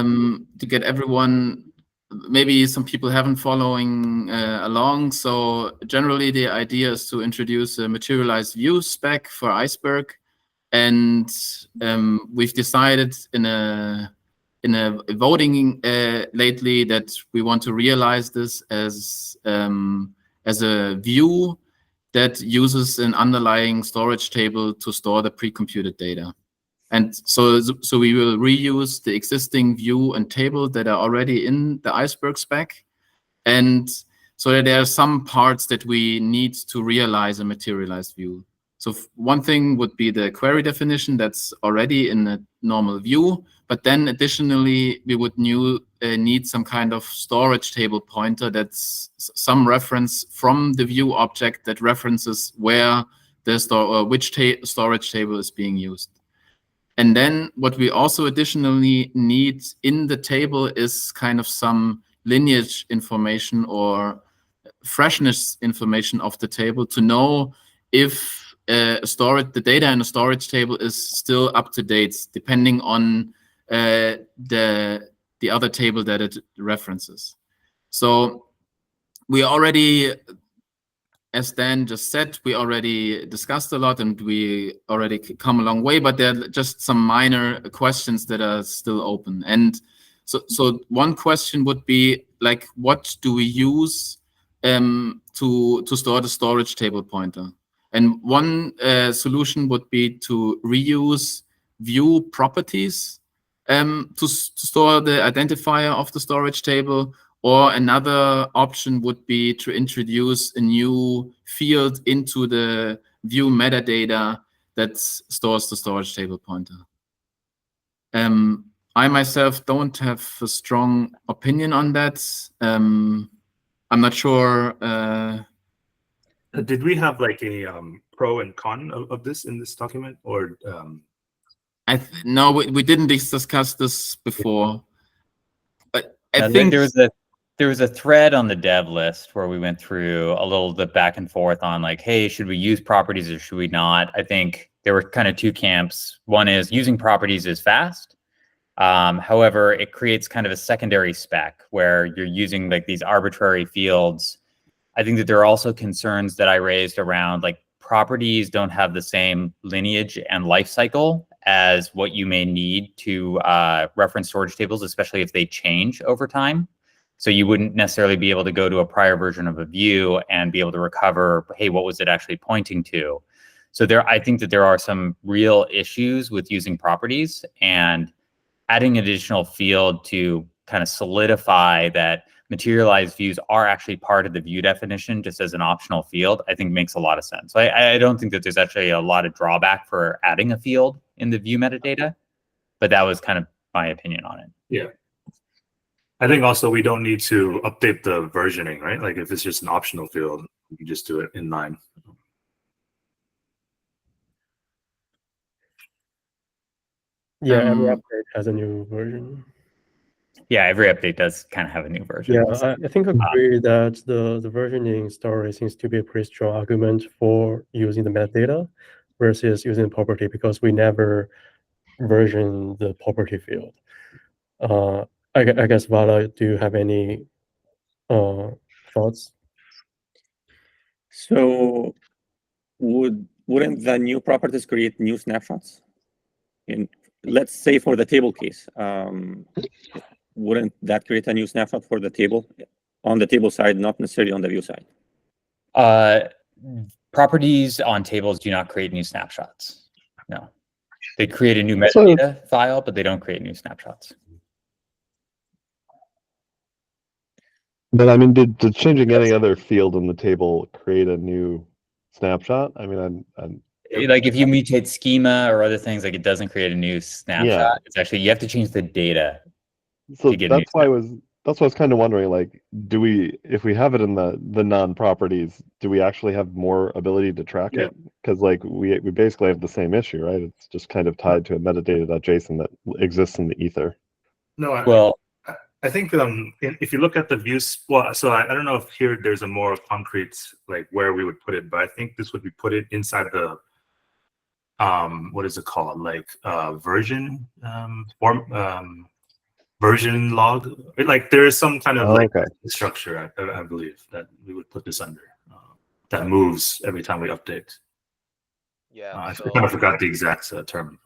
to get everyone, maybe some people haven't following along. So generally the idea is to introduce a materialized view spec for Iceberg. And we've decided in a voting lately that we want to realize this as a view that uses an underlying storage table to store the pre-computed data. And so we will reuse the existing view and table that are already in the Iceberg spec. And so that there are some parts that we need to realize a materialized view. So one thing would be the query definition that's already in a normal view. But then additionally, we would need some kind of storage table pointer that's some reference from the view object that references where the which storage table is being used. And then what we also additionally need in the table is kind of some lineage information or freshness information of the table to know if the data in a storage table is still up to date, depending on the other table that it references. So we already, as Dan just said, we already discussed a lot and we already come a long way, but there are just some minor questions that are still open. And so one question would be like, what do we use to store the storage table pointer? And one solution would be to reuse view properties to store the identifier of the storage table. Or another option would be to introduce a new field into the view metadata that stores the storage table pointer. I myself don't have a strong opinion on that. I'm not sure. Did we have like a pro and con of this in this document, or? No, we didn't discuss this before. But I think there was a thread on the dev list where we went through a little bit back and forth on like, hey, should we use properties or should we not? I think there were kind of two camps. One is using properties is fast. However, it creates kind of a secondary spec where you're using like these arbitrary fields. I think that there are also concerns that I raised around like properties don't have the same lineage and life cycle as what you may need to reference storage tables, especially if they change over time. So you wouldn't necessarily be able to go to a prior version of a view and be able to recover, hey, what was it actually pointing to? So I think that there are some real issues with using properties, and adding an additional field to kind of solidify that materialized views are actually part of the view definition just as an optional field, I think makes a lot of sense. So I don't think that there's actually a lot of drawback for adding a field in the view metadata, but that was kind of my opinion on it. Yeah. I think also we don't need to update the versioning, right? Like if it's just an optional field, you can just do it in line. Yeah, every update has a new version. Yeah, every update does kind of have a new version. Yeah, I think I agree that the versioning story seems to be a pretty strong argument for using the metadata versus using the property, because we never version the property field. I guess, Vala, do you have any thoughts? So wouldn't the new properties create new snapshots? And let's say for the table case, wouldn't that create a new snapshot for the table on the table side, not necessarily on the view side? Properties on tables do not create new snapshots. No, they create a new metadata file, but they don't create new snapshots. But I mean, did changing any other field in the table create a new snapshot? I mean, like if you mutate schema or other things, like it doesn't create a new snapshot. Yeah. It's actually, you have to change the data. So that's why I was kind of wondering, like, if we have it in the non-properties, do we actually have more ability to track it? Because like we basically have the same issue, right? It's just kind of tied to a metadata.json that exists in the ether. No, I think if you look at the views, well, so I don't know if here there's a more concrete like where we would put it, but I think this would be put it inside the what is it called, like version form. version log. Like there is some kind of Oh, like okay. structure, I believe, that we would put this under that moves every time we update. Yeah. I So kind of forgot the exact term.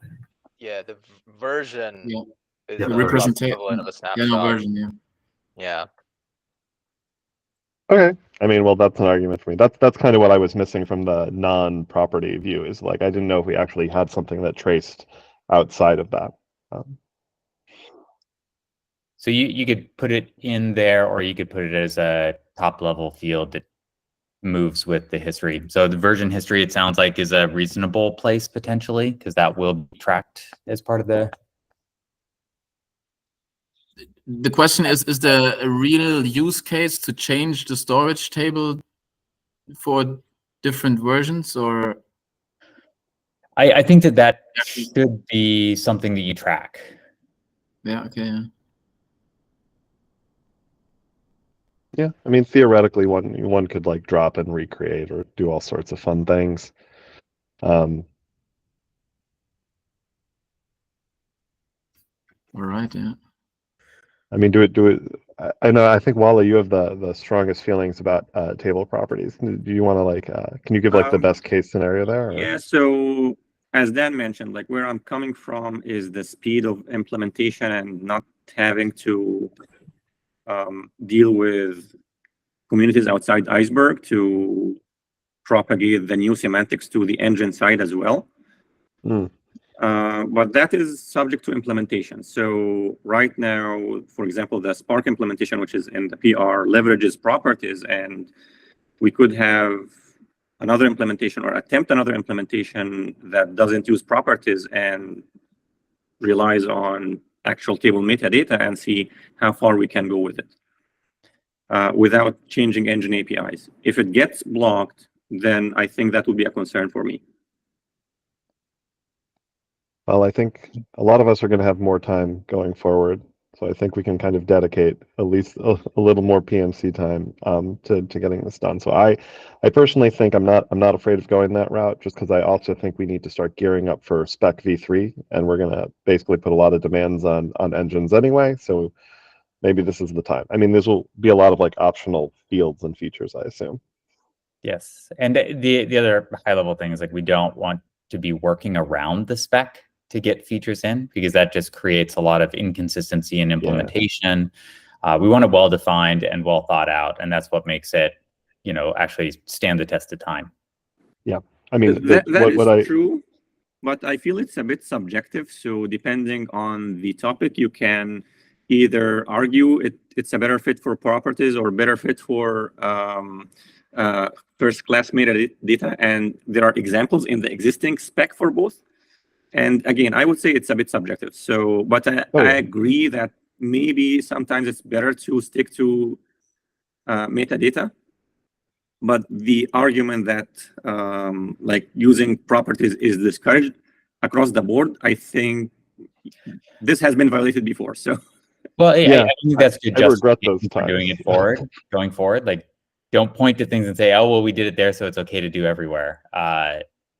yeah, the version Yeah. is Yeah, the the rough representation. equivalent of a Yeah, no snapshot. version. Yeah. Yeah. Okay. I mean, well, that's an argument for me. That's kind of what I was missing from the non-property view. Is like I didn't know if we actually had something that traced outside of that. So you could put it in there, or you could put it as a top level field that moves with the history. So the version history, it sounds like, is a reasonable place potentially, because that will be tracked as part of the. The question is there a real use case to change the storage table for different versions, or? I think that should be something that you track. Yeah, okay. Yeah. Yeah, I mean, theoretically, one could like drop and recreate or do all sorts of fun things. All right, yeah. I mean, do it. I know. I think Wally, you have the strongest feelings about table properties. Do you want to like? Can you give like the best case scenario there? Or? Yeah. So as Dan mentioned, like where I'm coming from is the speed of implementation and not having to deal with communities outside Iceberg to propagate the new semantics to the engine side as well. Mm. But that is subject to implementation. So right now, for example, the Spark implementation, which is in the PR, leverages properties, and we could have another implementation or attempt another implementation that doesn't use properties and relies on actual table metadata and see how far we can go with it without changing engine APIs. If it gets blocked, then I think that would be a concern for me. Well, I think a lot of us are going to have more time going forward, so I think we can kind of dedicate at least a little more PMC time to getting this done. So I personally think I'm not afraid of going that route, just because I also think we need to start gearing up for Spec v3, and we're going to basically put a lot of demands on engines anyway. So maybe this is the time. I mean, this will be a lot of like optional fields and features, I assume. Yes, and the other high level thing is like we don't want to be working around the spec to get features in, because that just creates a lot of inconsistency in implementation. Yeah. We want it well defined and well thought out, and that's what makes it, actually stand the test of time. Yeah, I mean that is true, but I feel it's a bit subjective. So depending on the topic, you can either argue it's a better fit for properties or better fit for first class metadata, and there are examples in the existing spec for both. And again, I would say it's a bit subjective. So, but I agree that maybe sometimes it's better to stick to metadata. But the argument that like using properties is discouraged across the board, I think this has been violated before. So, well, yeah, I think that's good. I regret those times. Doing it going forward. Like, don't point to things and say, "Oh, well, we did it there, so it's okay to do everywhere."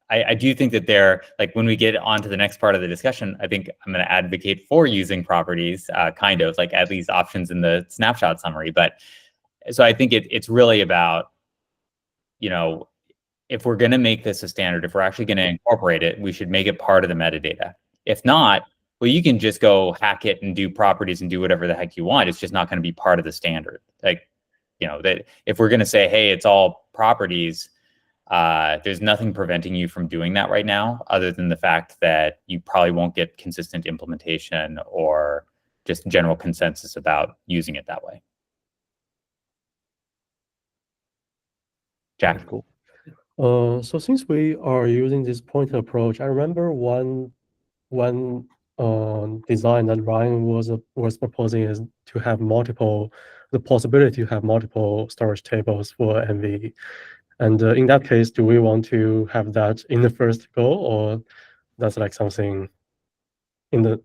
I do think that like when we get on to the next part of the discussion, I think I'm going to advocate for using properties, kind of like at least options in the snapshot summary. But so I think it's really about, if we're going to make this a standard, if we're actually going to incorporate it, we should make it part of the metadata. If not, well, you can just go hack it and do properties and do whatever the heck you want. It's just not going to be part of the standard. Like, that if we're going to say, hey, it's all properties, there's nothing preventing you from doing that right now, other than the fact that you probably won't get consistent implementation or just general consensus about using it that way. Jack. Cool. So since we are using this pointer approach, I remember one design that Ryan was proposing is to have the possibility to have multiple storage tables for MV. And in that case, do we want to have that in the first go, or that's like something in the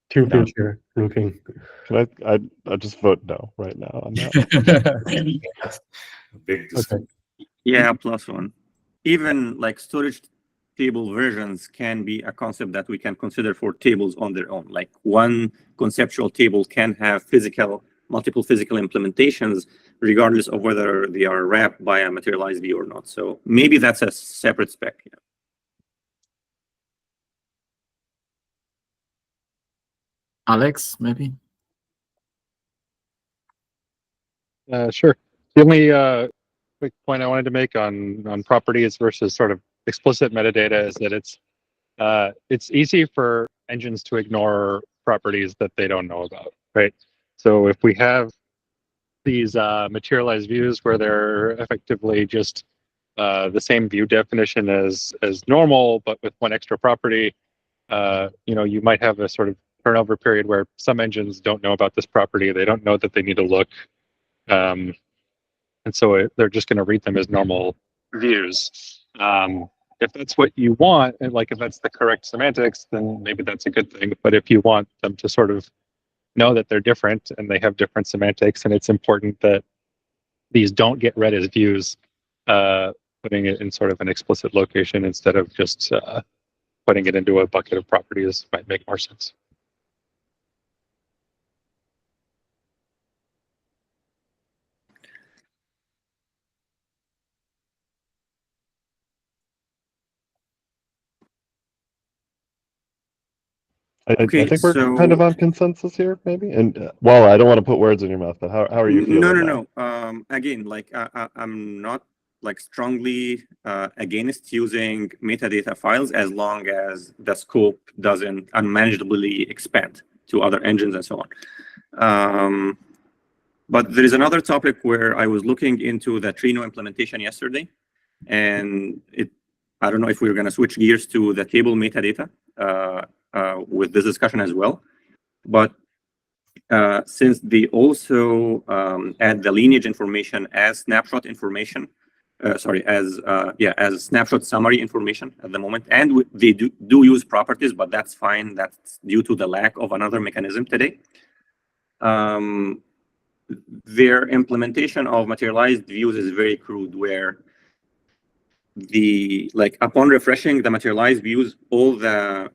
future looking? Can I just vote no right now on that? Big discussion. Yeah, +1. Even like storage table versions can be a concept that we can consider for tables on their own. Like one conceptual table can have multiple physical implementations, regardless of whether they are wrapped by a materialized view or not. So maybe that's a separate spec. Yeah. Alex, maybe? Sure. The only quick point I wanted to make on properties versus sort of explicit metadata is that it's easy for engines to ignore properties that they don't know about, right? So if we have these materialized views where they're effectively just the same view definition as normal, but with one extra property, you might have a sort of turnover period where some engines don't know about this property. They don't know that they need to look. And so they're just going to read them as normal views. If that's what you want, and like if that's the correct semantics, then maybe that's a good thing. But if you want them to sort of know that they're different and they have different semantics, and it's important that these don't get read as views, putting it in sort of an explicit location instead of just putting it into a bucket of properties might make more sense. I think we're kind of so on consensus here, maybe. And well, I don't want to put words in your mouth, but how are you feeling? No. Again, like I'm not like strongly against using metadata files as long as the scope doesn't unmanageably expand to other engines and so on. But there is another topic where I was looking into the Trino implementation yesterday, and I don't know if we're going to switch gears to the table metadata with this discussion as well. But since they also add the lineage information as snapshot information, as snapshot summary information at the moment, and they do use properties, but that's fine. That's due to the lack of another mechanism today. Their implementation of materialized views is very crude, where upon refreshing the materialized views, all the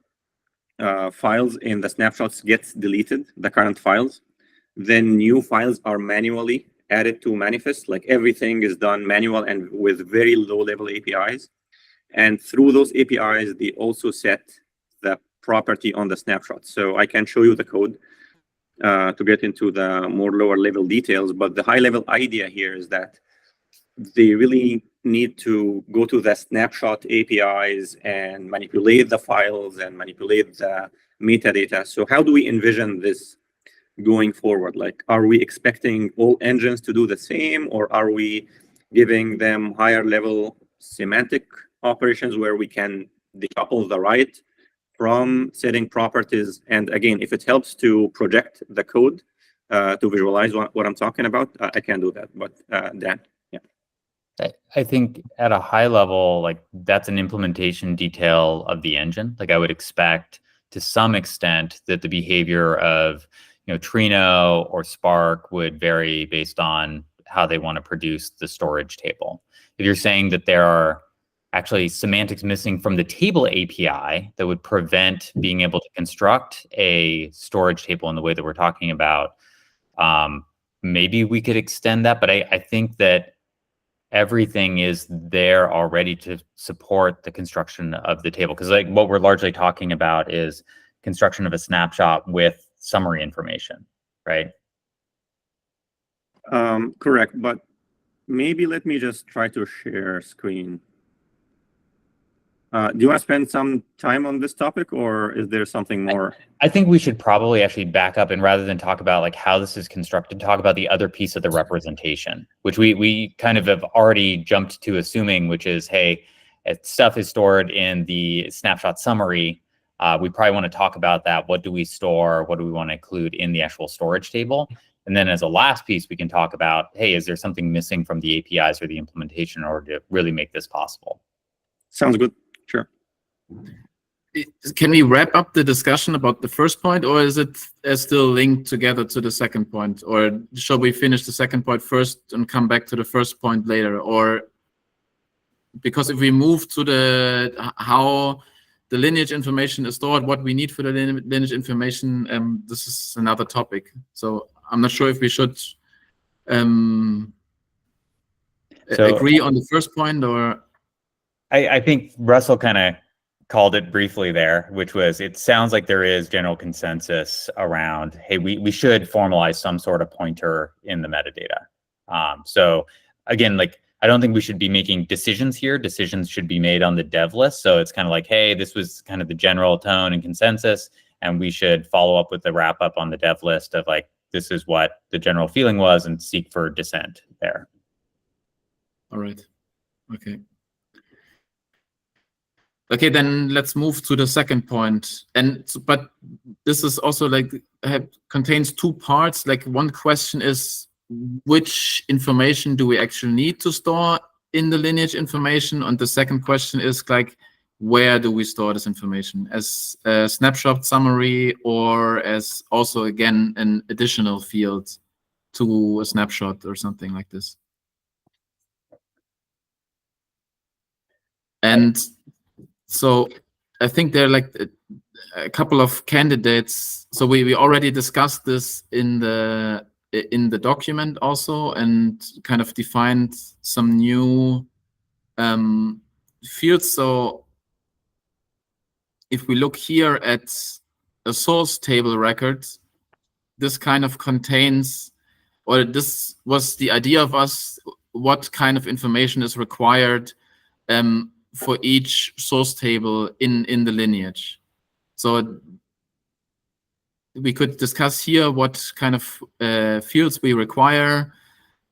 files in the snapshots gets deleted, the current files. Then new files are manually added to manifest. Like everything is done manual and with very low level APIs. And through those APIs, they also set the property on the snapshot. So I can show you the code to get into the more lower level details. But the high level idea here is that they really need to go to the snapshot APIs and manipulate the files and manipulate the metadata. So how do we envision this going forward? Like, are we expecting all engines to do the same, or are we giving them higher level semantic operations where we can decouple the write from setting properties? And again, if it helps to project the code to visualize what I'm talking about, I can do that. But Dan. I think at a high level, like that's an implementation detail of the engine. Like I would expect to some extent that the behavior of, Trino or Spark would vary based on how they want to produce the storage table. If you're saying that there are actually semantics missing from the table API that would prevent being able to construct a storage table in the way that we're talking about, maybe we could extend that. But I think that everything is there already to support the construction of the table. Because like what we're largely talking about is construction of a snapshot with summary information, right? Correct, but maybe let me just try to share screen. Do you want to spend some time on this topic, or is there something more? I think we should probably actually back up, and rather than talk about like how this is constructed, talk about the other piece of the representation, which we kind of have already jumped to assuming, which is, hey, if stuff is stored in the snapshot summary, we probably want to talk about that. What do we store? What do we want to include in the actual storage table? And then as a last piece, we can talk about, hey, is there something missing from the APIs or the implementation in order to really make this possible? Sounds good. Sure. Can we wrap up the discussion about the first point, or is it still linked together to the second point? Or shall we finish the second point first and come back to the first point later? Or because if we move to the how the lineage information is stored, what we need for the lineage information, this is another topic. So I'm not sure if we should agree on the first point, or I think Russell kind of called it briefly there, which was, it sounds like there is general consensus around, hey, we should formalize some sort of pointer in the metadata. So again, like, I don't think we should be making decisions here. Decisions should be made on the dev list. So it's kind of like, hey, this was kind of the general tone and consensus, and we should follow up with the wrap up on the dev list of like, this is what the general feeling was, and seek for dissent there. All right. Okay. Okay, then let's move to the second point. But this is also like contains two parts. Like, one question is, which information do we actually need to store in the lineage information? And the second question is like, where do we store this information, as a snapshot summary, or as also again an additional field to a snapshot or something like this? And so I think there are like a couple of candidates. So we already discussed this in the document also, and kind of defined some new fields. So if we look here at a source table record, this kind of contains, or this was the idea of us, what kind of information is required for each source table in the lineage. So we could discuss here what kind of fields we require.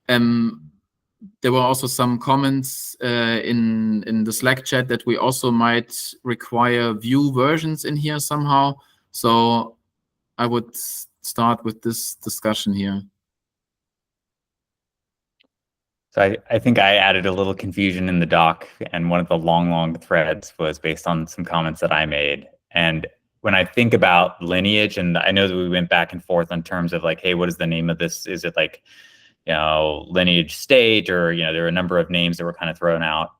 There were also some comments in the Slack chat that we also might require view versions in here somehow. So I would start with this discussion here. So I think I added a little confusion in the doc, and one of the long threads was based on some comments that I made. And when I think about lineage, and I know that we went back and forth on terms of like, hey, what is the name of this? Is it like, you know, lineage state, or, you know, there are a number of names that were kind of thrown out.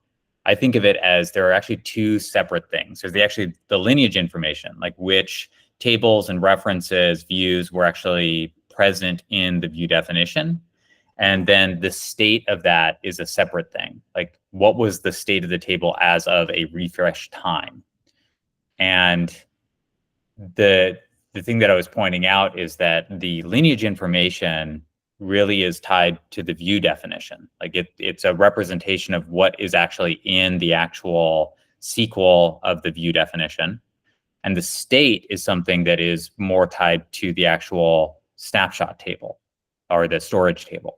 I think of it as there are actually two separate things. There's the lineage information, like which tables and references, views were actually present in the view definition. And then the state of that is a separate thing. Like, what was the state of the table as of a refresh time? And the thing that I was pointing out is that the lineage information really is tied to the view definition. Like, it's a representation of what is actually in the actual SQL of the view definition. And the state is something that is more tied to the actual snapshot table or the storage table,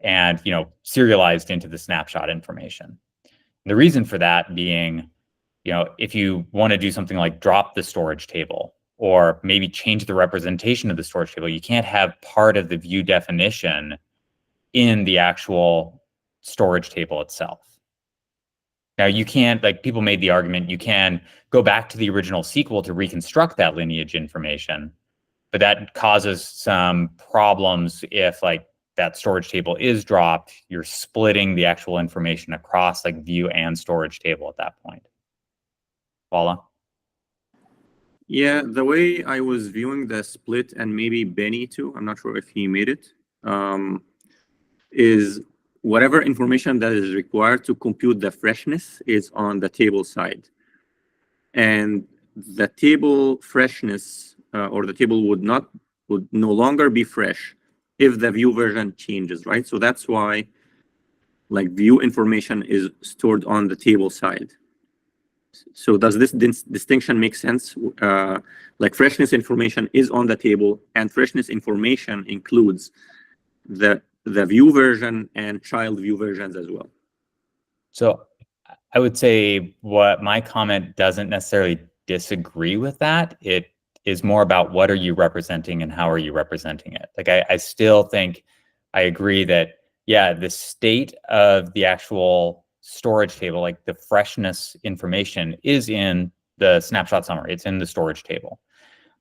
and, you know, serialized into the snapshot information. And the reason for that being, you know, if you want to do something like drop the storage table, or maybe change the representation of the storage table, you can't have part of the view definition in the actual storage table itself. Now, you can't, like, people made the argument, you can go back to the original SQL to reconstruct that lineage information, but that causes some problems if, like, that storage table is dropped, you're splitting the actual information across like view and storage table at that point. Paula? Yeah, the way I was viewing the split, and maybe Benny too, I'm not sure if he made it, is whatever information that is required to compute the freshness is on the table side. And the table freshness or the table would no longer be fresh if the view version changes, right? So that's why like view information is stored on the table side. So does this distinction make sense? Like freshness information is on the table, and freshness information includes the view version and child view versions as well. So I would say what my comment doesn't necessarily disagree with that. It is more about what are you representing and how are you representing it. Like I still think I agree that, yeah, the state of the actual storage table, like the freshness information is in the snapshot summary, it's in the storage table.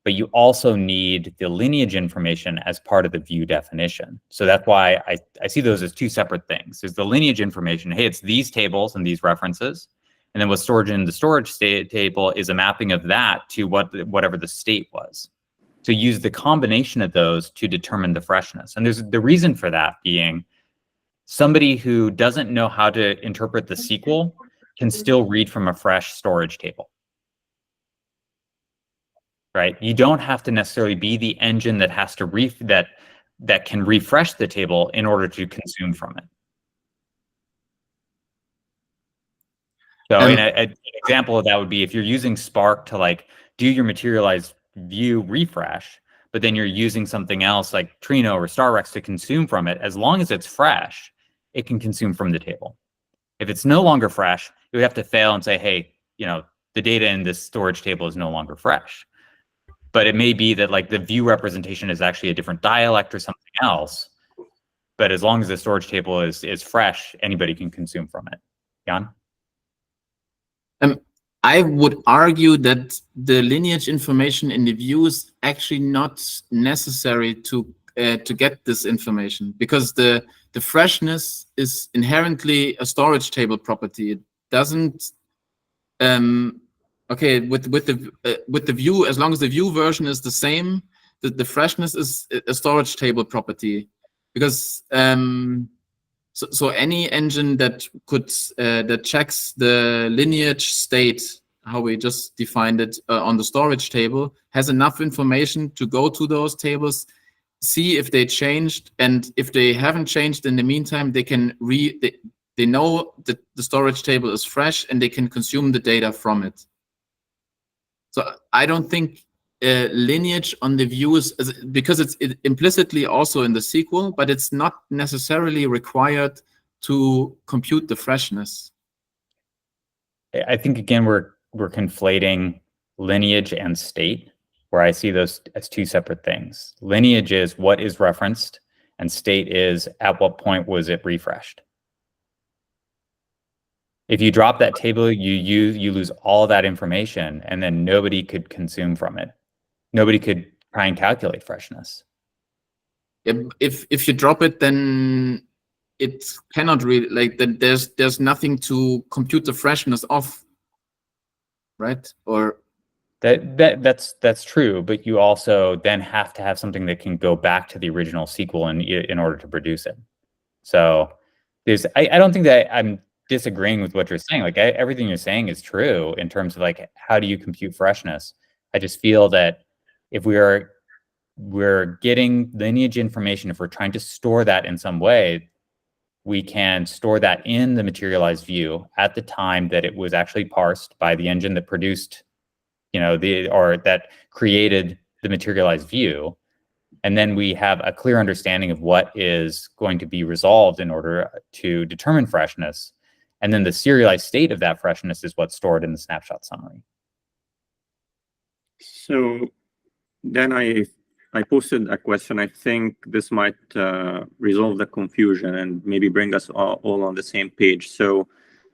but you also need the lineage information as part of the view definition. So that's why I see those as two separate things. There's the lineage information. Hey, it's these tables and these references. And then what's stored in the storage state table is a mapping of that to whatever the state was. So use the combination of those to determine the freshness. And there's the reason for that being somebody who doesn't know how to interpret the SQL can still read from a fresh storage table. Right? You don't have to necessarily be the engine that has to that can refresh the table in order to consume from it. So an example of that would be if you're using Spark to like do your materialized view refresh, but then you're using something else like Trino or StarRex to consume from it, as long as it's fresh, it can consume from the table. If it's no longer fresh, you would have to fail and say, hey, the data in this storage table is no longer fresh. But it may be that like the view representation is actually a different dialect or something else. But as long as the storage table is fresh, anybody can consume from it. Jan? I would argue that the lineage information in the view is actually not necessary to get this information, because the freshness is inherently a storage table property. It doesn't. Okay, with the view, as long as the view version is the same, the freshness is a storage table property, because so any engine that checks the lineage state, how we just defined it on the storage table, has enough information to go to those tables, see if they changed, and if they haven't changed in the meantime, they can they know that the storage table is fresh and they can consume the data from it. So I don't think lineage on the view is, because it's implicitly also in the SQL, but it's not necessarily required to compute the freshness. I think again we're conflating lineage and state, where I see those as two separate things. Lineage is what is referenced, and state is at what point was it refreshed. If you drop that table, you lose all that information, and then nobody could consume from it. Nobody could try and calculate freshness. If you drop it, then it cannot really, like, that there's nothing to compute the freshness of, right? Or that's true, but you also then have to have something that can go back to the original SQL in order to produce it. So I don't think that I'm disagreeing with what you're saying. Like everything you're saying is true in terms of like how do you compute freshness. I just feel that if we're getting lineage information, if we're trying to store that in some way, we can store that in the materialized view at the time that it was actually parsed by the engine that produced, or that created the materialized view. And then we have a clear understanding of what is going to be resolved in order to determine freshness. And then the serialized state of that freshness is what's stored in the snapshot summary. So then I posted a question. I think this might resolve the confusion and maybe bring us all on the same page. So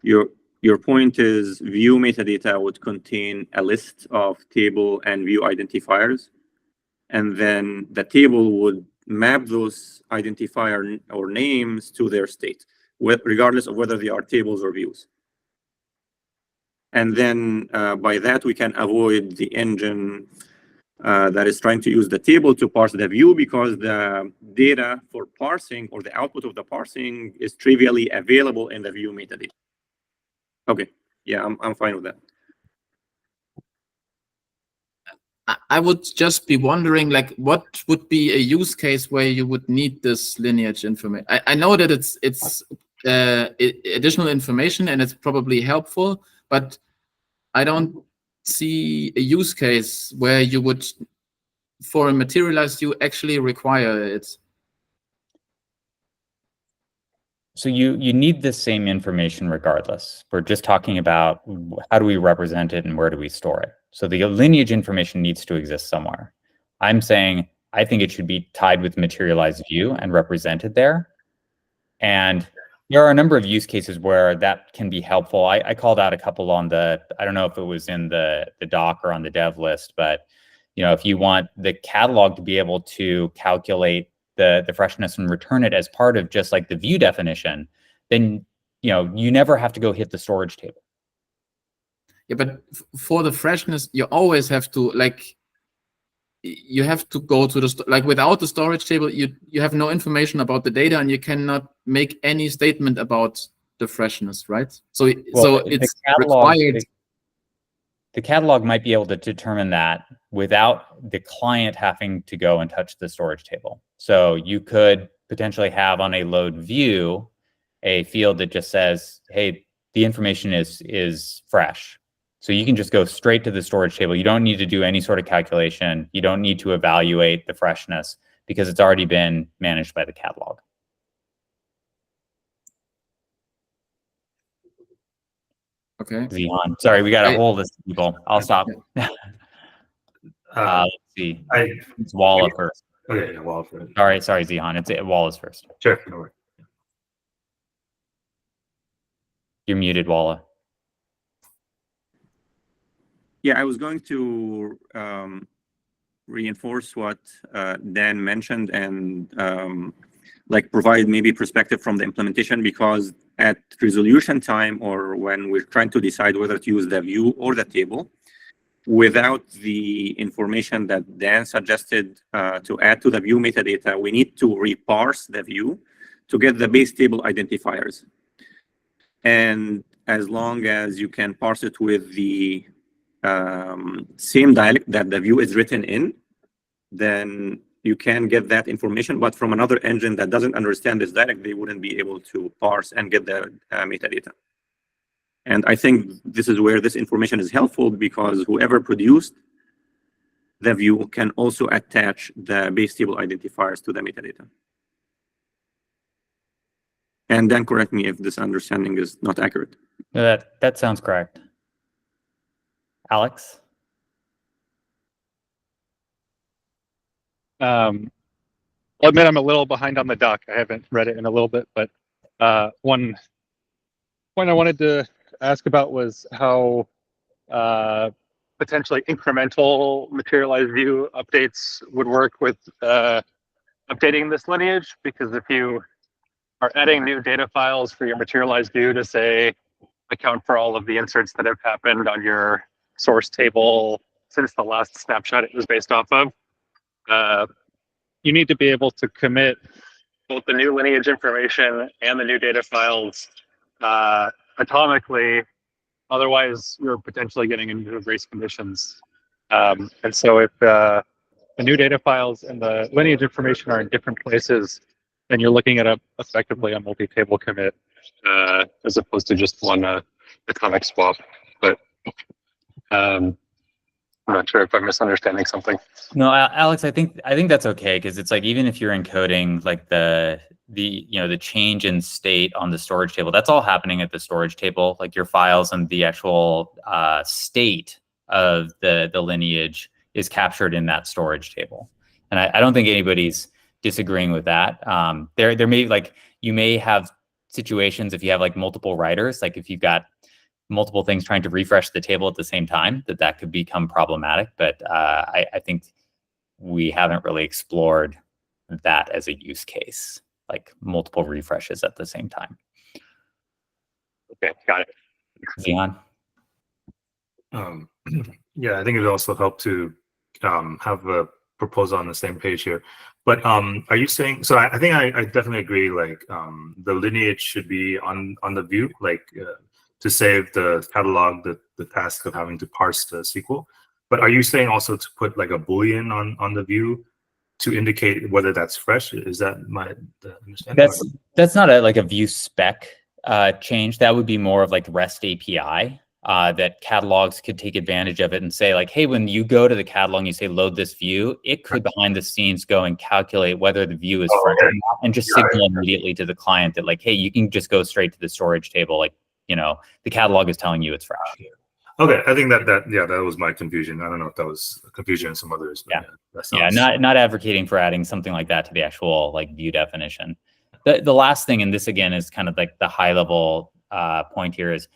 your point is view metadata would contain a list of table and view identifiers, and then the table would map those identifier or names to their state, regardless of whether they are tables or views. And then by that, we can avoid the engine that is trying to use the table to parse the view, because the data for parsing or the output of the parsing is trivially available in the view metadata. Okay, yeah, I'm fine with that. I would just be wondering, like, what would be a use case where you would need this lineage information? I know that it's additional information and it's probably helpful, but I don't see a use case where you would, for a materialized view, actually require it. So you need the same information regardless. We're just talking about how do we represent it and where do we store it. So the lineage information needs to exist somewhere. I'm saying I think it should be tied with materialized view and represented there. And there are a number of use cases where that can be helpful. I called out a couple on I don't know if it was in the doc or on the dev list, but if you want the catalog to be able to calculate the freshness and return it as part of just like the view definition, then you never have to go hit the storage table. Yeah, but for the freshness, you always have to you have to go to the without the storage table, you have no information about the data, and you cannot make any statement about the freshness, right? So it's required. The catalog might be able to determine that without the client having to go and touch the storage table. So you could potentially have on a load view a field that just says, hey, the information is fresh. So you can just go straight to the storage table. You don't need to do any sort of calculation. You don't need to evaluate the freshness because it's already been managed by the catalog. Okay. Zihan. Sorry, we got a whole list of people. I'll stop. Let's see. It's Walla first. Okay, yeah, Walla first. Sorry, Zihan. It's Walla's first. Sure, no worries. You're muted, Walla. Yeah, I was going to reinforce what Dan mentioned and provide maybe perspective from the implementation, because at resolution time, or when we're trying to decide whether to use the view or the table, without the information that Dan suggested to add to the view metadata, we need to reparse the view to get the base table identifiers. And as long as you can parse it with the same dialect that the view is written in, then you can get that information. But from another engine that doesn't understand this dialect, they wouldn't be able to parse and get the metadata. And I think this is where this information is helpful, because whoever produced the view can also attach the base table identifiers to the metadata. And then correct me if this understanding is not accurate. No, that sounds correct. Alex? I'll admit I'm a little behind on the doc. I haven't read it in a little bit, but one point I wanted to ask about was how potentially incremental materialized view updates would work with updating this lineage, because if you are adding new data files for your materialized view to, say, account for all of the inserts that have happened on your source table since the last snapshot it was based off of, you need to be able to commit both the new lineage information and the new data files atomically. Otherwise, you're potentially getting into race conditions. And so if the new data files and the lineage information are in different places, then you're looking at effectively a multi-table commit as opposed to just one atomic swap. But I'm not sure if I'm misunderstanding something. No, Alex, I think that's okay, because it's like, even if you're encoding like the change in state on the storage table, that's all happening at the storage table. Like your files and the actual state of the lineage is captured in that storage table. And I don't think anybody's disagreeing with that. There may, you may have situations if you have like multiple writers, like if you've got multiple things trying to refresh the table at the same time, that could become problematic. But I think we haven't really explored that as a use case, like multiple refreshes at the same time. Okay, got it. Zihan? Yeah, I think it would also help to have a proposal on the same page here. But are you saying, so I think I definitely agree, the lineage should be on the view, to save the catalog, the task of having to parse the SQL. But are you saying also to put like a Boolean on the view to indicate whether that's fresh? Is that my understanding? That's not a view spec change. That would be more of like REST API that catalogs could take advantage of it and say like, hey, when you go to the catalog and you say load this view, it could behind the scenes go and calculate whether the view is fresh or not, and just signal immediately to the client that like, hey, you can just go straight to the storage table. Like, the catalog is telling you it's fresh. Okay, I think that was my confusion. I don't know if that was confusion in some others. But Not advocating for adding something like that to the actual like view definition. The last thing, and this again is kind of like the high level point here, is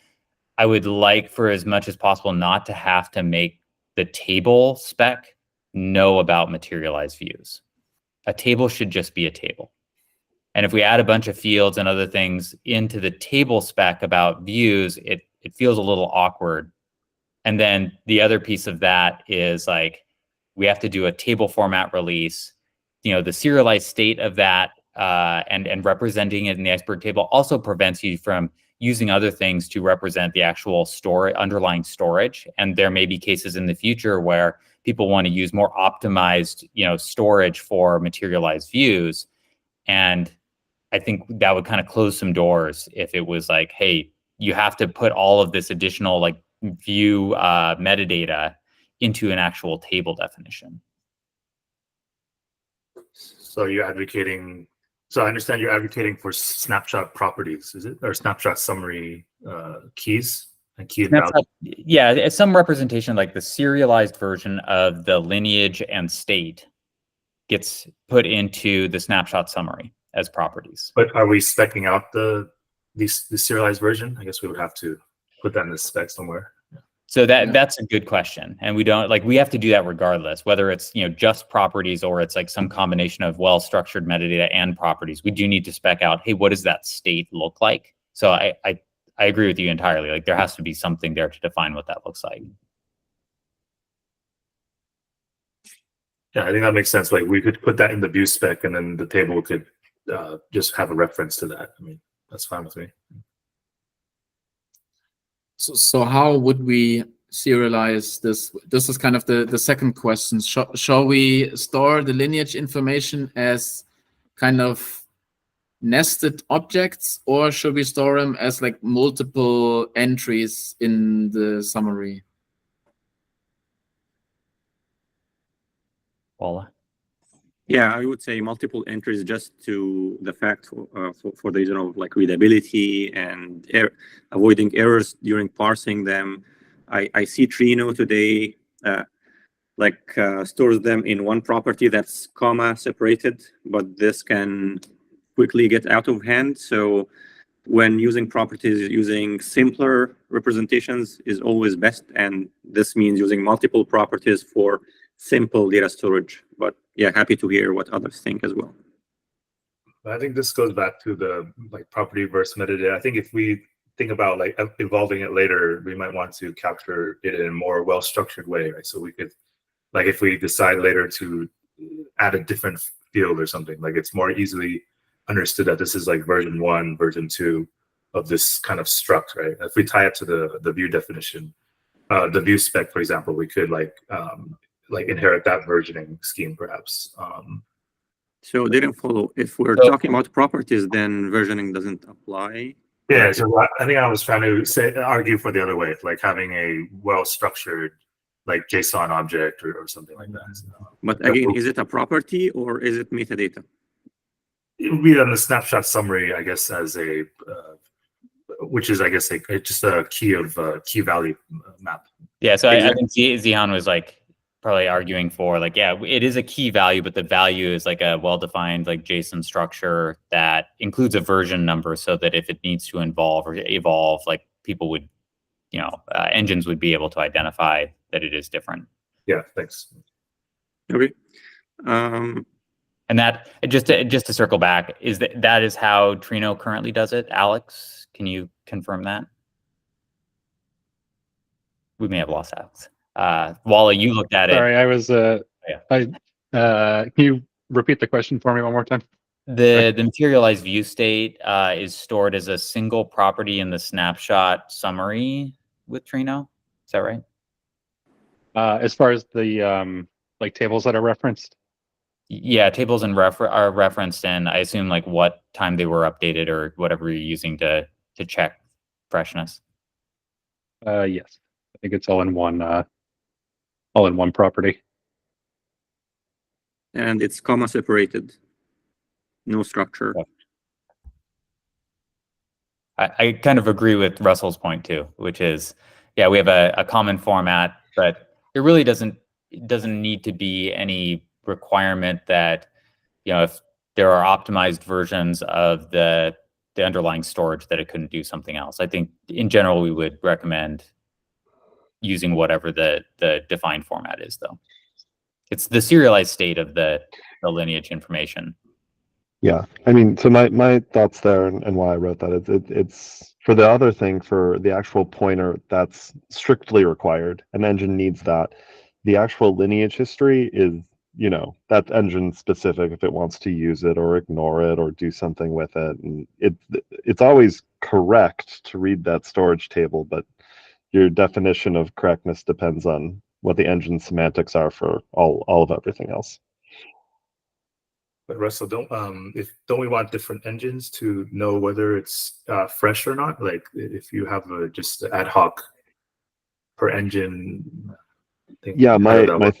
I would like for as much as possible not to have to make the table spec know about materialized views. A table should just be a table. And if we add a bunch of fields and other things into the table spec about views, it feels a little awkward. And then the other piece of that is like, we have to do a table format release. You know, the serialized state of that and representing it in the Iceberg table also prevents you from using other things to represent the actual underlying storage. And there may be cases in the future where people want to use more optimized, storage for materialized views. And I think that would kind of close some doors if it was like, hey, you have to put all of this additional like view metadata into an actual table definition. So you're advocating, so I understand you're advocating for snapshot properties, is it? Or snapshot summary keys and key and value? Yeah, it's some representation like the serialized version of the lineage and state gets put into the snapshot summary as properties. But are we specking out the serialized version? I guess we would have to put that in the spec somewhere. So that's a good question. And we have to do that regardless, whether it's, just properties or it's like some combination of well-structured metadata and properties. We do need to spec out, hey, what does that state look like? So I agree with you entirely. Like there has to be something there to define what that looks like. Yeah, I think that makes sense. Like we could put that in the view spec and then the table could just have a reference to that. I mean, that's fine with me. So how would we serialize this? This is kind of the second question. Shall we store the lineage information as kind of nested objects, or should we store them as like multiple entries in the summary? Paula? Yeah, I would say multiple entries just to the fact for the reason of like readability and avoiding errors during parsing them. I see Trino today stores them in one property that's comma separated, but this can quickly get out of hand. So when using properties, using simpler representations is always best. And this means using multiple properties for simple data storage. But yeah, happy to hear what others think as well. I think this goes back to the like property versus metadata. I think if we think about like evolving it later, we might want to capture it in a more well-structured way, right? So we could, like if we decide later to add a different field or something, like it's more easily understood that this is like version 1, version 2 of this kind of struct, right? If we tie it to the view definition, the view spec, for example, we could like inherit that versioning scheme perhaps. So it didn't follow. If we're talking about properties, then versioning doesn't apply. Yeah, so I think I was trying to argue for the other way, like having a well-structured like JSON object or something like that. So, but again, is it a property or is it metadata? It would be on the snapshot summary, I guess, as a which is, I guess, just a key value map. Yeah, so I think Zihan was like probably arguing for like, yeah, it is a key value, but the value is like a well-defined like JSON structure that includes a version number so that if it needs to evolve, like people would, engines would be able to identify that it is different. Yeah, thanks. Okay. And that just to circle back, that is how Trino currently does it. Alex, can you confirm that? We may have lost Alex. Wally, you looked at it. Sorry, I was. Can you repeat the question for me one more time? The materialized view state is stored as a single property in the snapshot summary with Trino. Is that right? As far as the like tables that are referenced. Yeah, tables are referenced, and I assume like what time they were updated or whatever you're using to check freshness. Yes, I think it's all in one property. And it's comma separated, no structure. I kind of agree with Russell's point too, which is, yeah, we have a common format, but it really doesn't need to be any requirement that, if there are optimized versions of the underlying storage that it couldn't do something else. I think in general, we would recommend using whatever the defined format is though. It's the serialized state of the lineage information. Yeah, I mean, so my thoughts there and why I wrote that it's for the other thing, for the actual pointer, that's strictly required. An engine needs that. The actual lineage history is, you know, that's engine specific if it wants to use it or ignore it or do something with it. And it's always correct to read that storage table, but your definition of correctness depends on what the engine semantics are for all of everything else. But Russell, don't we want different engines to know whether it's fresh or not? Like if you have just ad hoc per engine thing. Yeah, how does that work?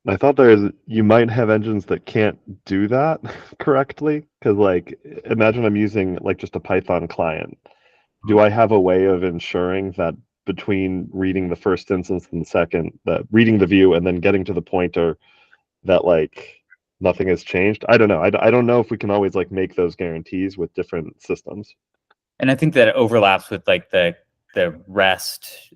my thought there is you might have engines that can't do that correctly, because like imagine I'm using like just a Python client. Do I have a way of ensuring that between reading the first instance and the second, that reading the view and then getting to the pointer, that like nothing has changed? I don't know. I don't know if we can always like make those guarantees with different systems. And I think that overlaps with like the REST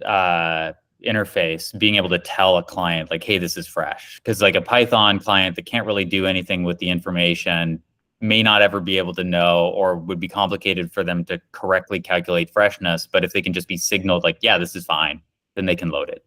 interface, being able to tell a client like, hey, this is fresh. Because like a Python client that can't really do anything with the information may not ever be able to know, or would be complicated for them to correctly calculate freshness. But if they can just be signaled like, yeah, this is fine, then they can load it.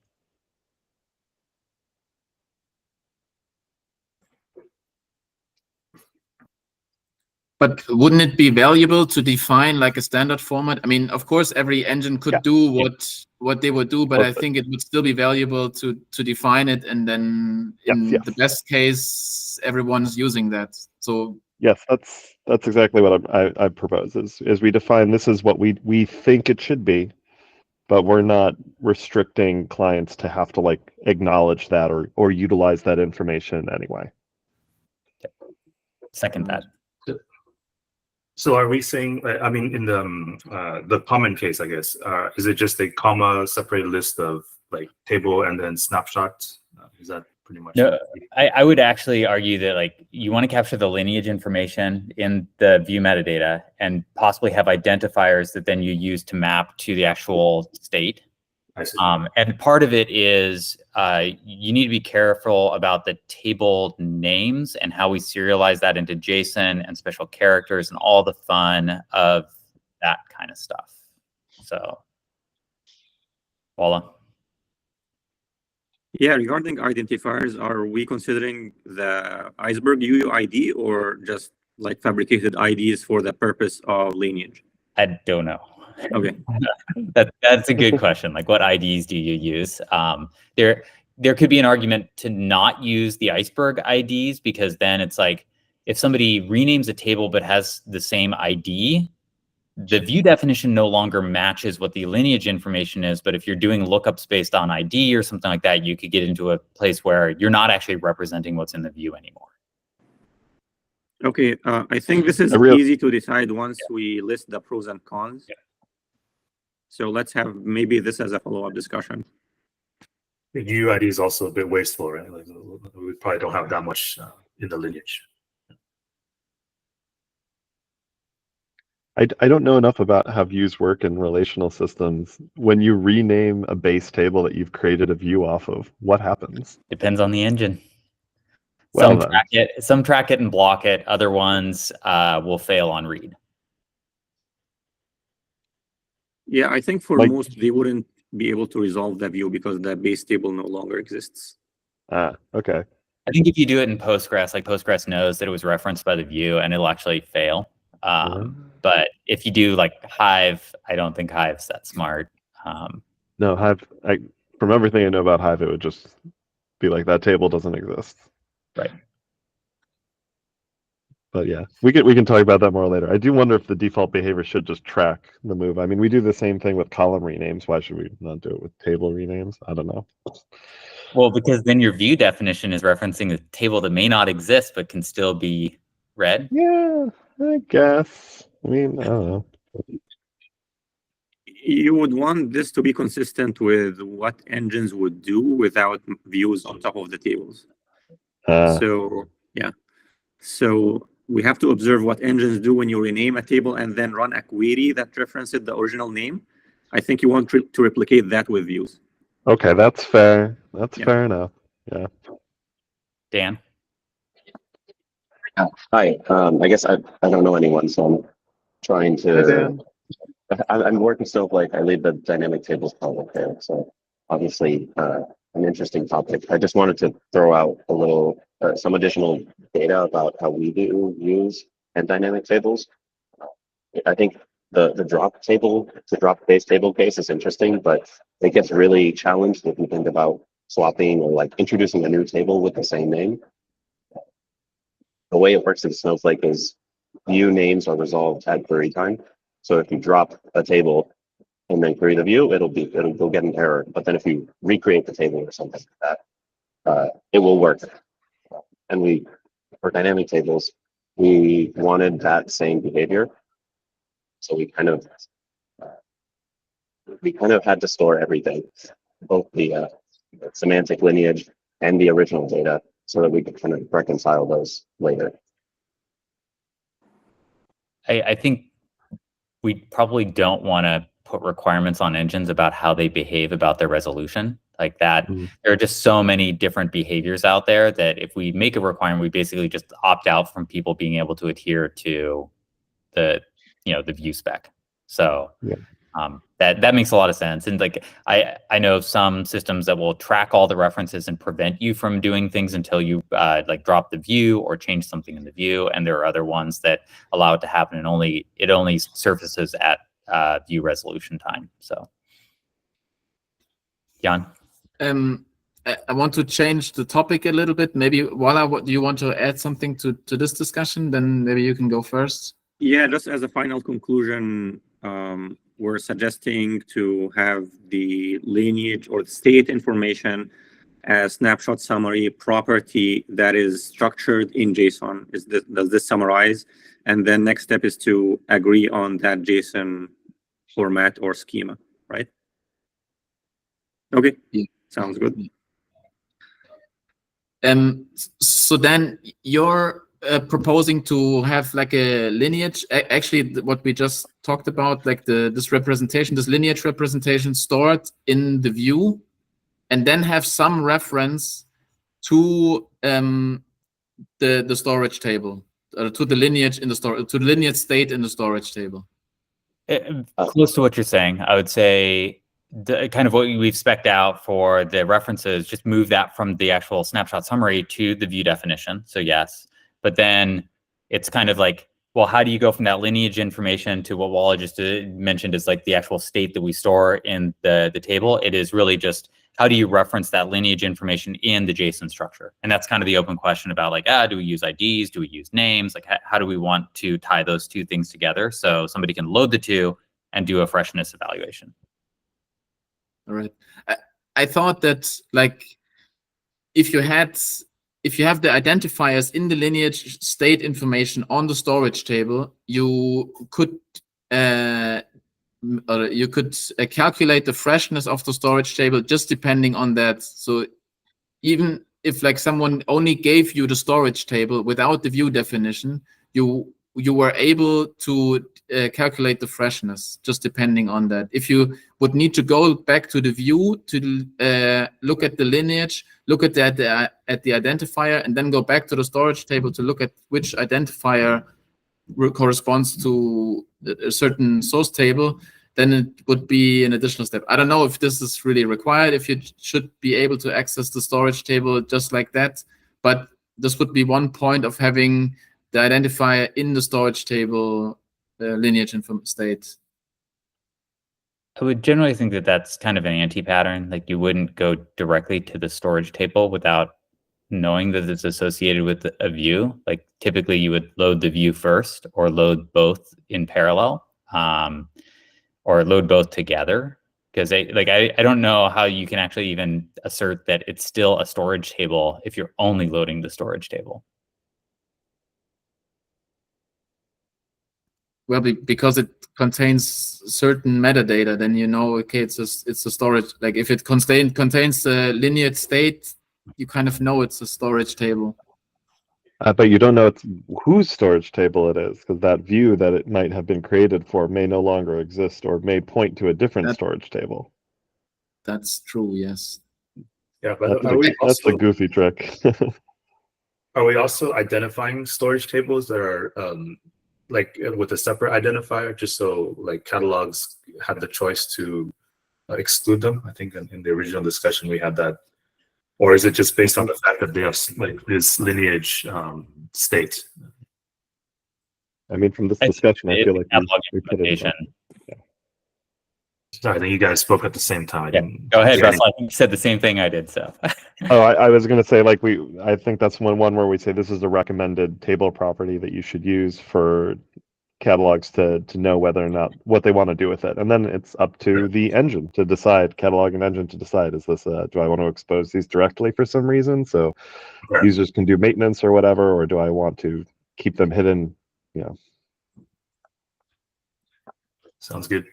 But wouldn't it be valuable to define like a standard format? I mean, of course, every engine could do what they would do, but I think it would still be valuable to define it, and then in the best case, everyone's using that. So yes, that's exactly what I propose is we define this is what we think it should be, but we're not restricting clients to have to like acknowledge that or utilize that information anyway. Second that. So are we saying, I mean, in the common case, I guess, is it just a comma separated list of like table and then snapshots? Is that pretty much? No, I would actually argue that like you want to capture the lineage information in the view metadata and possibly have identifiers that then you use to map to the actual state. I see. And part of it is you need to be careful about the table names and how we serialize that into JSON and special characters and all the fun of that kind of stuff. So, voila. Yeah, regarding identifiers, are we considering the Iceberg UUID or just like fabricated IDs for the purpose of lineage? I don't know. Okay. That's a good question. Like, what IDs do you use? There could be an argument to not use the Iceberg IDs, because then it's like if somebody renames a table but has the same ID, the view definition no longer matches what the lineage information is. But if you're doing lookups based on ID or something like that, you could get into a place where you're not actually representing what's in the view anymore. Okay, I think this is easy to decide once we list the pros and cons. Yeah. So let's have maybe this as a follow-up discussion. The UUID is also a bit wasteful, right? Like, we probably don't have that much in the lineage. I don't know enough about how views work in relational systems. When you rename a base table that you've created a view off of, what happens? Depends on the engine. Well, Some track it and block it. Other ones will fail on read. Yeah, I think for most, they wouldn't be able to resolve the view because the base table no longer exists. Okay. I think if you do it in Postgres, like Postgres knows that it was referenced by the view and it'll actually fail. But if you do like Hive, I don't think Hive's that smart. No, Hive, from everything I know about Hive, it would just be like that table doesn't exist. Right. But yeah, we can talk about that more later. I do wonder if the default behavior should just track the move. I mean, we do the same thing with column renames. Why should we not do it with table renames? I don't know. Well, because then your view definition is referencing a table that may not exist but can still be read. Yeah, I guess. I mean, I don't know. You would want this to be consistent with what engines would do without views on top of the tables. So, yeah. So we have to observe what engines do when you rename a table and then run a query that references the original name. I think you want to replicate that with views. Okay, that's fair. That's fair enough. Yeah. Dan? Hi. I guess I don't know anyone, so I'm trying Hey, to. Dan. I'm working Snowflake. I lead the dynamic tables project there, so obviously an interesting topic. I just wanted to throw out a little some additional data about how we do use and dynamic tables. I think the drop base table case is interesting, but it gets really challenged if you think about swapping or like introducing a new table with the same name. The way it works in Snowflake is view names are resolved at query time. So if you drop a table and then query the view, it'll get an error. But then if you recreate the table or something like that, it will work. And for dynamic tables, we wanted that same behavior. So we kind of had to store everything, both the semantic lineage and the original data, so that we could kind of reconcile those later. I think we probably don't want to put requirements on engines about how they behave about their resolution like that. There are just so many different behaviors out there that if we make a requirement, we basically just opt out from people being able to adhere to the view spec. So Yeah. That makes a lot of sense. And like I know some systems that will track all the references and prevent you from doing things until you like drop the view or change something in the view. And there are other ones that allow it to happen and it only surfaces at view resolution time. So, Jan? I want to change the topic a little bit. Maybe Walla, do you want to add something to this discussion? Then maybe you can go first. Yeah, just as a final conclusion, we're suggesting to have the lineage or the state information as snapshot summary property that is structured in JSON. Does this summarize? And then next step is to agree on that JSON format or schema, right? Okay, yeah. Sounds good. So then you're proposing to have like a lineage, actually what we just talked about, like this lineage representation stored in the view, and then have some reference to the storage table, to the lineage in the storage, to the lineage state in the storage table. Close to what you're saying, I would say kind of what we've spec'd out for the references, just move that from the actual snapshot summary to the view definition. So yes. But then it's kind of like, well, how do you go from that lineage information to what Walla just mentioned is like the actual state that we store in the table? It is really just, how do you reference that lineage information in the JSON structure? And that's kind of the open question about like, do we use IDs? Do we use names? Like, how do we want to tie those two things together so somebody can load the two and do a freshness evaluation? All right. I thought that like, if you have the identifiers in the lineage state information on the storage table, you could calculate the freshness of the storage table just depending on that. So even if like someone only gave you the storage table without the view definition, you were able to calculate the freshness just depending on that. If you would need to go back to the view to look at the lineage, look at the identifier, and then go back to the storage table to look at which identifier corresponds to a certain source table, then it would be an additional step. I don't know if this is really required, if you should be able to access the storage table just like that, but this would be one point of having the identifier in the storage table lineage state. I would generally think that that's kind of an anti-pattern. Like you wouldn't go directly to the storage table without knowing that it's associated with a view. Like typically you would load the view first or load both in parallel or load both together. Because I don't know how you can actually even assert that it's still a storage table if you're only loading the storage table. Well, because it contains certain metadata, then you know, okay, it's a storage. Like if it contains a lineage state, you kind of know it's a storage table. But you don't know it's whose storage table it is, because that view that it might have been created for may no longer exist or may point to a different storage table. That's true, yes. Yeah, but that's a goofy trick. Are we also identifying storage tables that are like with a separate identifier, just so like catalogs have the choice to exclude them? I think in the original discussion we had that. Or is it just based on the fact that they have like this lineage state? I mean, from this discussion, I feel like Catalog we put it. implementation. No, I think you guys spoke at the same time. I Yeah. didn't Go ahead, hear Russell. I think you said the same thing I did. So. Oh, I was going to say, like, I think that's one where we say this is the recommended table property that you should use for catalogs to know whether or not what they want to do with it. And then it's up to the engine to decide, catalog and engine to decide, is this, do I want to expose these directly for some reason so Right. users can do maintenance or whatever, or do I want to keep them hidden? Yeah. Sounds good.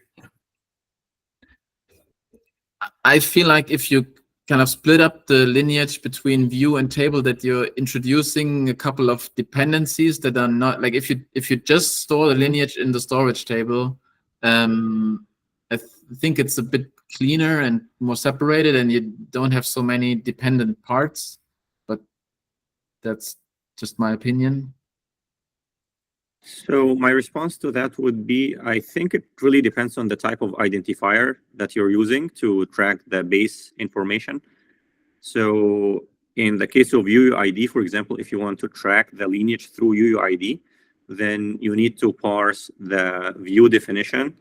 I feel like if you kind of split up the lineage between view and table, that you're introducing a couple of dependencies that are not like if you just store the lineage in the storage table, I think it's a bit cleaner and more separated, and you don't have so many dependent parts. But that's just my opinion. So my response to that would be, I think it really depends on the type of identifier that you're using to track the base information. So in the case of UUID, for example, if you want to track the lineage through UUID, then you need to parse the view definition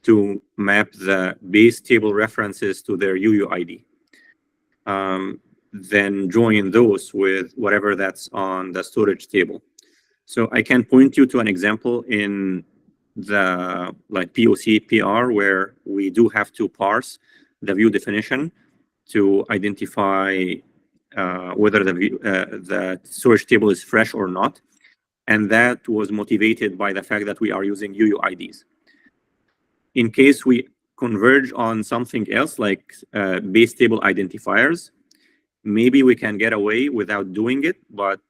to map the base table references to their UUID. Then join those with whatever that's on the storage table. So I can point you to an example in the like POC PR where we do have to parse the view definition to identify whether the storage table is fresh or not. And that was motivated by the fact that we are using UUIDs. In case we converge on something else like base table identifiers, maybe we can get away without doing it, but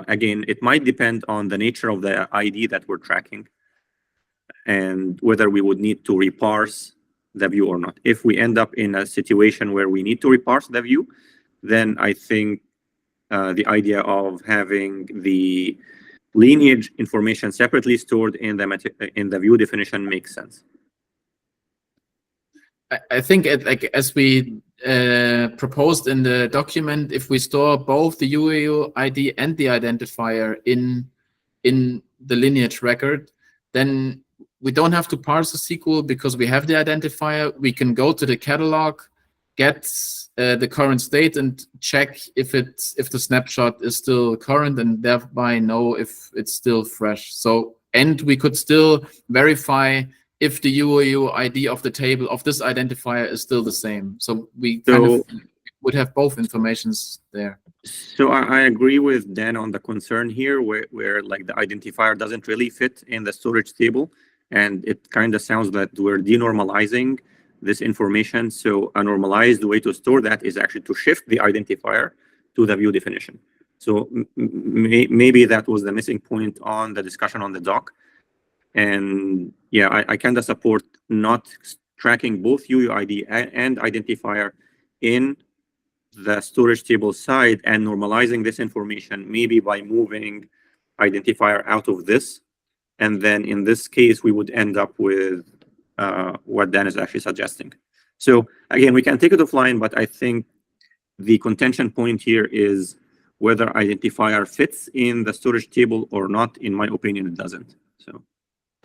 again, it might depend on the nature of the ID that we're tracking and whether we would need to reparse the view or not. If we end up in a situation where we need to reparse the view, then I think the idea of having the lineage information separately stored in the view definition makes sense. I think as we proposed in the document, if we store both the UUID and the identifier in the lineage record, then we don't have to parse the SQL because we have the identifier. We can go to the catalog, get the current state, and check if the snapshot is still current, and thereby know if it's still fresh. So, and we could still verify if the UUID of the table of this identifier is still the same. So we kind of would have both informations there. So I agree with Dan on the concern here where like the identifier doesn't really fit in the storage table. And it kind of sounds that we're denormalizing this information. So a normalized way to store that is actually to shift the identifier to the view definition. So maybe that was the missing point on the discussion on the doc. And yeah, I kind of support not tracking both UUID and identifier in the storage table side and normalizing this information, maybe by moving identifier out of this. And then in this case, we would end up with what Dan is actually suggesting. So again, we can take it offline, but I think the contention point here is whether identifier fits in the storage table or not. In my opinion, it doesn't. So.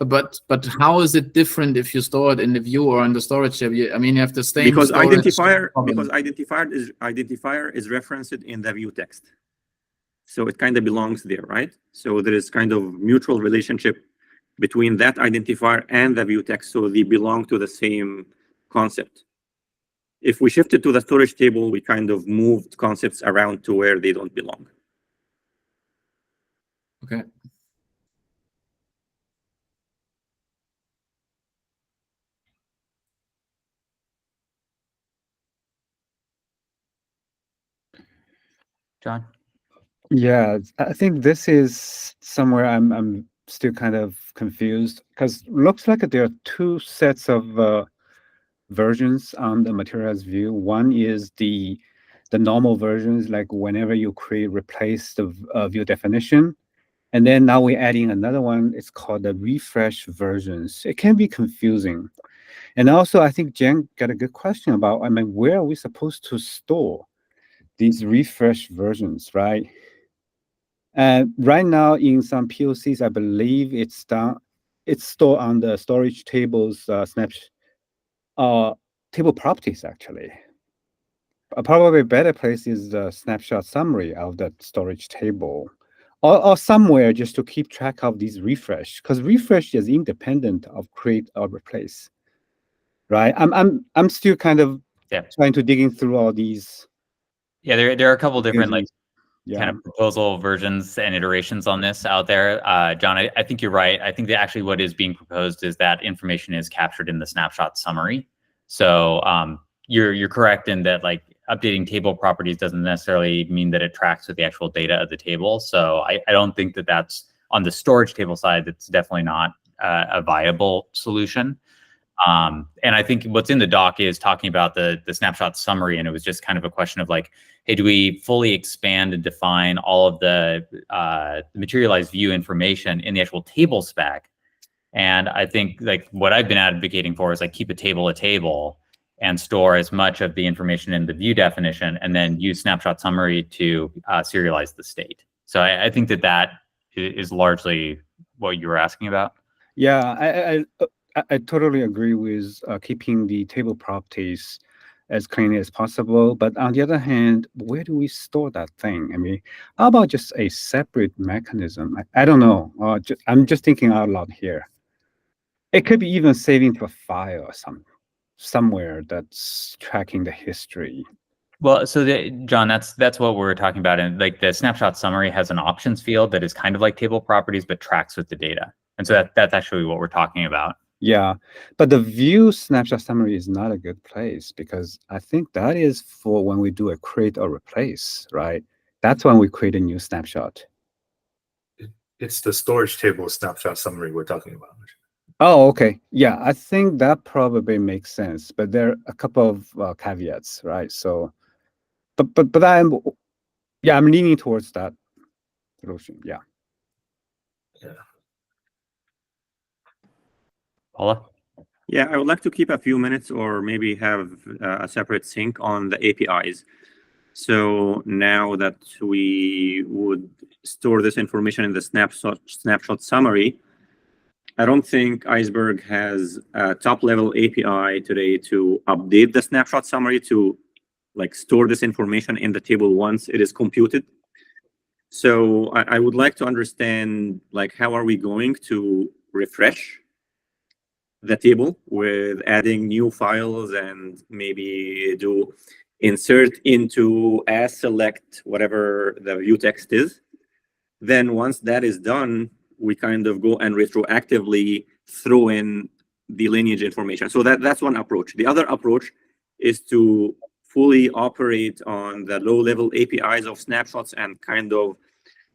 But how is it different if you store it in the view or in the storage table? I mean, you have the same because identifier is referenced in the view text, so it kind of belongs there, right? So there is kind of mutual relationship between that identifier and the view text, so they belong to the same concept. If we shift it to the storage table, we kind of moved concepts around to where they don't belong. Okay. John? Yeah, I think this is somewhere I'm still kind of confused because looks like there are two sets of versions on the materialized view. One is the the normal versions, like whenever you replace the view definition. And then now we're adding another one. It's called the refresh versions. It can be confusing. And also, I think Jen got a good question about, I mean, where are we supposed to store these refresh versions, right? And right now in some POCs, I believe it's stored on the storage tables table properties, actually. Probably a better place is the snapshot summary of that storage table, or somewhere just to keep track of these refresh, because refresh is independent of create or replace, right? I'm still kind of trying to digging through all these. Yeah, there are a couple different like Yeah. kind of proposal versions and iterations on this out there. John, I think you're right. I think that actually what is being proposed is that information is captured in the snapshot summary. So you're correct in that like updating table properties doesn't necessarily mean that it tracks with the actual data of the table. So I don't think that that's on the storage table side. That's definitely not a viable solution. And I think what's in the doc is talking about the snapshot summary, and it was just kind of a question of like, hey, do we fully expand and define all of the materialized view information in the actual table spec? And I think like what I've been advocating for is like keep a table and store as much of the information in the view definition, and then use snapshot summary to serialize the state. So I think that is largely what you were asking about. Yeah, I totally agree with keeping the table properties as clean as possible. But on the other hand, where do we store that thing? I mean, how about just a separate mechanism? I don't know. I'm just thinking out loud here. It could be even saving to a file or somewhere that's tracking the history. Well, so John, that's what we're talking about. And like the snapshot summary has an options field that is kind of like table properties, but tracks with the data. And so that's actually what we're talking about. Yeah, but the view snapshot summary is not a good place, because I think that is for when we do a create or replace, right? That's when we create a new snapshot. It's the storage table snapshot summary we're talking about. Oh, okay. Yeah, I think that probably makes sense, but there are a couple of caveats, right? So, but I'm leaning towards that solution. Yeah. Paula? Yeah, I would like to keep a few minutes or maybe have a separate sync on the APIs. So now that we would store this information in the snapshot summary, I don't think Iceberg has a top-level API today to update the snapshot summary to like store this information in the table once it is computed. So I would like to understand like how are we going to refresh the table with adding new files and maybe do insert into as select whatever the view text is. Then once that is done, we kind of go and retroactively throw in the lineage information. So that's one approach. The other approach is to fully operate on the low-level APIs of snapshots and kind of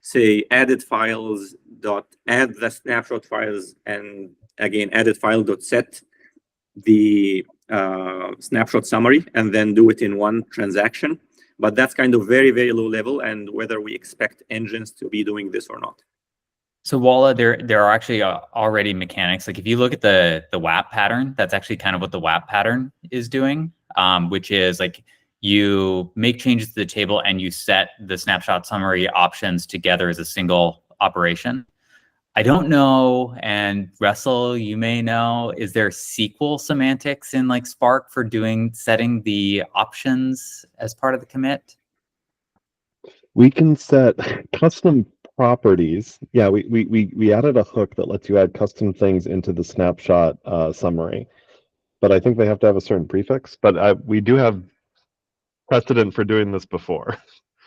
say added files dot add the snapshot files, and again added file dot set the snapshot summary, and then do it in one transaction. But that's kind of very, very low level, and whether we expect engines to be doing this or not. So Walla, there are actually already mechanics. Like if you look at the WAP pattern, that's actually kind of what the WAP pattern is doing, which is like you make changes to the table and you set the snapshot summary options together as a single operation. I don't know, and Russell, you may know, is there SQL semantics in like Spark for setting the options as part of the commit? We can set custom properties. Yeah, we added a hook that lets you add custom things into the snapshot summary, but I think they have to have a certain prefix. But we do have precedent for doing this before.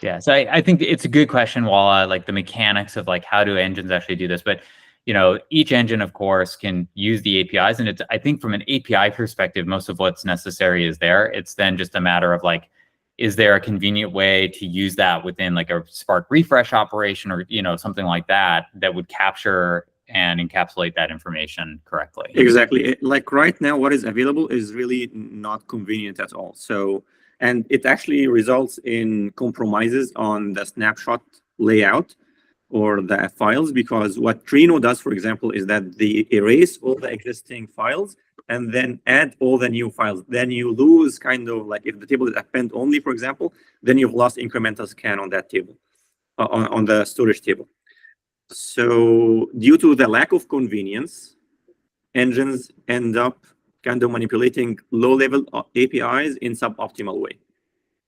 Yeah, so I think it's a good question, Walla, like the mechanics of like how do engines actually do this? But you know, each engine, of course, can use the APIs, and I think from an API perspective, most of what's necessary is there. It's then just a matter of like, is there a convenient way to use that within like a Spark refresh operation or something like that would capture and encapsulate that information correctly? Exactly. Like right now, what is available is really not convenient at all. So And it actually results in compromises on the snapshot layout or the files, because what Trino does, for example, is that they erase all the existing files and then add all the new files. Then you lose kind of like, if the table is append only, for example, then you've lost incremental scan on that table, on the storage table. So due to the lack of convenience, engines end up kind of manipulating low-level APIs in suboptimal way.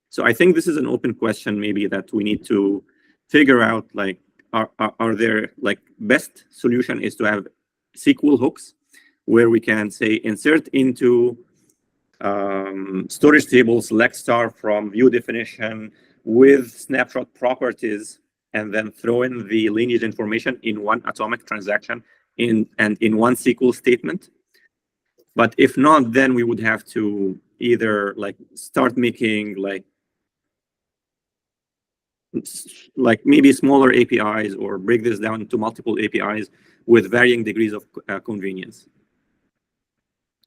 So I think this is an open question maybe that we need to figure out, like, are there, like, best solution is to have SQL hooks where we can say insert into storage table, select star from view definition with snapshot properties, and then throw in the lineage information in one atomic transaction in one SQL statement. But if not, then we would have to either like start making like maybe smaller APIs, or break this down into multiple APIs with varying degrees of convenience.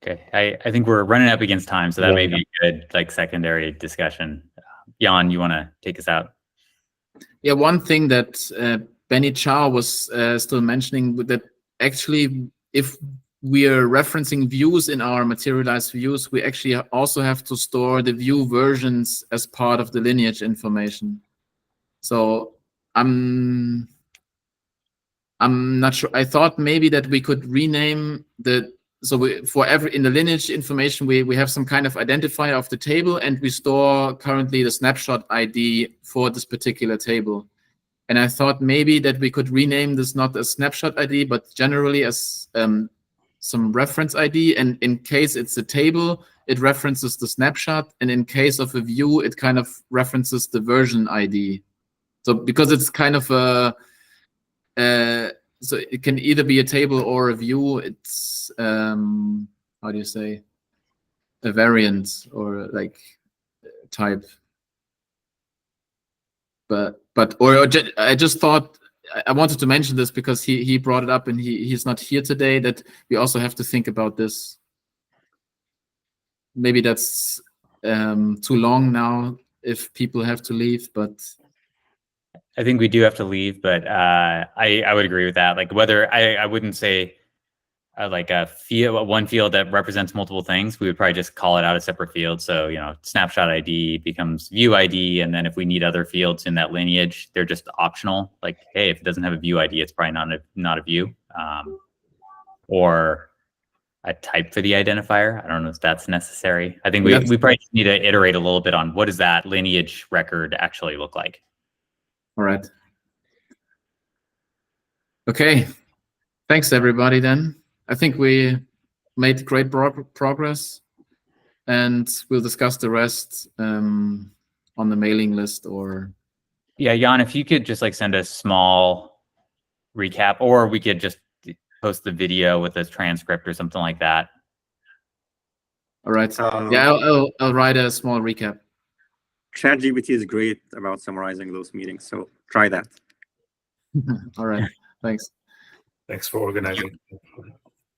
Okay, I think we're running up against time, so that may Yeah. be a good like secondary discussion. Jan, you want to take us out? Yeah, one thing that Benny Chow was still mentioning, that actually, if we are referencing views in our materialized views, we actually also have to store the view versions as part of the lineage information. So I'm not sure. I thought maybe that we could rename the, so in the lineage information, we have some kind of identifier of the table, and we store currently the snapshot ID for this particular table. And I thought maybe that we could rename this not as snapshot ID, but generally as some reference ID. And in case it's a table, it references the snapshot. And in case of a view, it kind of references the version ID. So because it's kind of a, so it can either be a table or a view. It's, how do you say, a variant or like type. I just thought I wanted to mention this because he brought it up, and he's not here today, that we also have to think about this. Maybe that's too long now if people have to leave, but I think we do have to leave, but I would agree with that. Like, whether I wouldn't say like one field that represents multiple things, we would probably just call it out a separate field. So, you know, snapshot ID becomes view ID. And then if we need other fields in that lineage, they're just optional. Like, hey, if it doesn't have a view ID, it's probably not a view. Or a type for the identifier. I don't know if that's necessary. I think we probably need to iterate a little bit on what does that lineage record actually look like. All right. Okay. Thanks, everybody, then. I think we made great progress, and we'll discuss the rest on the mailing list. Or yeah, Jan, if you could just like send a small recap, or we could just post the video with a transcript or something like that. All right. Yeah, I'll write a small recap. ChatGPT is great about summarizing those meetings, so try that. All right. Thanks. Thanks for organizing.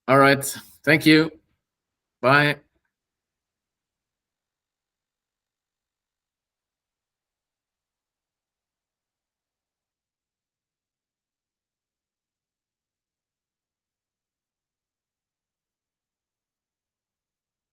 All right. Thank you. Bye.